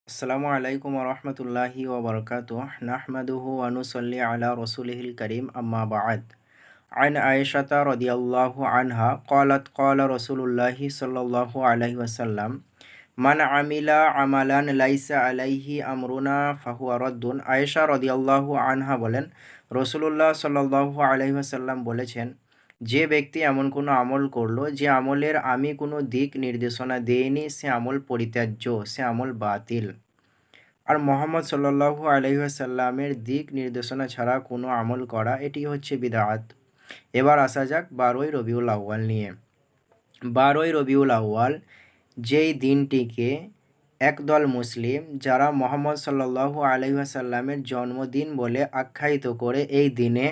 আসসালামু আলাইকুম রহমতুল্লাহি ওবরকাতুহ নাহমাদুহু ওয়া নুসাল্লি আলা রাসূলিহিল কারীম আম্মা বা'দ আন আয়েশাতা রাদিয়াল্লাহু আনহা ক্বালাত ক্বালা রাসূলুল্লাহি সাল্লাল্লাহু আলাইহি ওয়াসাল্লাম মান আমিলা আমালান লাইসা আলাইহি আমরুনা ফাহুয়া রাদ্দুন। আয়েশা রাদিয়াল্লাহু আনহা বলেন, রাসূলুল্লাহ সাল্লাল্লাহু আলাইহি ওয়াসাল্লাম বলেছেন, যে ব্যক্তি এমন কোনো আমল করলো যে আমলের আমি কোনো দিক নির্দেশনা দেইনি, সে আমল পরিত্যাজ্য, সে আমল বাতিল। আর মুহাম্মদ সাল্লাল্লাহু আলাইহি ওয়াসাল্লামের দিক নির্দেশনা ছাড়া কোনো আমল করা এটি হচ্ছে বিদআত। এবার আসা যাক ১২ই রবিউল আউয়াল নিয়ে। ১২ই রবিউল আউয়াল যেই দিনটিকে একদল মুসলিম যারা মুহাম্মদ সাল্লাল্লাহু আলাইহি ওয়াসাল্লামের জন্মদিন বলে আখ্যায়িত করে এই দিনে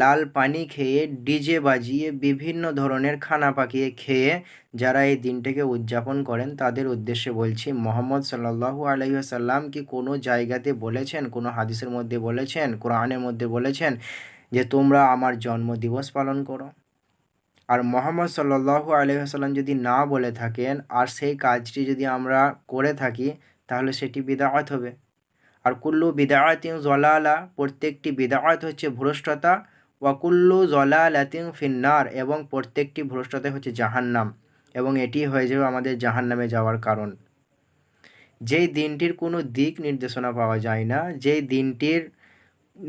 লাল পানি খেয়ে, ডিজে বাজিয়ে, বিভিন্ন ধরনের খানা পাকিয়ে খেয়ে যারা এই দিনটাকে উদযাপন করেন তাদের উদ্দেশ্যে বলছি, মুহাম্মদ সাল্লাল্লাহু আলাইহি ওয়াসাল্লাম কি কোনো জায়গাতে বলেছেন, কোনো হাদিসের মধ্যে বলেছেন, কোরআনের মধ্যে বলেছেন যে তোমরা আমার জন্মদিবস পালন করো? আর মুহাম্মদ সাল্লাল্লাহু আলাইহি ওয়াসাল্লাম যদি না বলে থাকেন আর সেই কাজটি যদি আমরা করে থাকি তাহলে সেটি বিদআত হবে। আর কুল্লু বিদআতিন যলালা, প্রত্যেকটি বিদআত হচ্ছে ভ্রষ্টতা, ওয়া কুল্লু যলালাতিন ফিন্নার, এবং প্রত্যেকটি ভ্রষ্টতা হচ্ছে জাহান্নাম, এবং এটি হয়ে যাবে আমাদের জাহান্নামে যাওয়ার কারণ। যেই দিনটির কোনো দিক নির্দেশনা পাওয়া যায় না, যেই দিনটির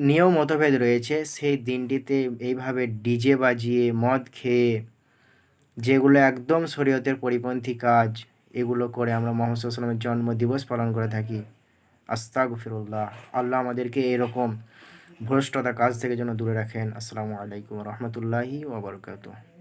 নিয়ম মতভেদ রয়েছে, সেই দিনটিতে এইভাবে ডিজে বাজিয়ে, মদ খেয়ে, যেগুলো একদম শরীয়তের পরিপন্থী কাজ, এগুলো করে আমরা মুহাম্মদ সাল্লাল্লাহু আলাইহি ওয়াসাল্লামের জন্মদিবস পালন করে থাকি। আস্তাগফিরুল্লাহ। আল্লাহ আমাদেরকে এরকম ভ্রষ্টতা কাজ থেকে যেন দূরে রাখেন। আসসালামু আলাইকুম রহমতুল্লাহি ওয়া বারাকাতুহু।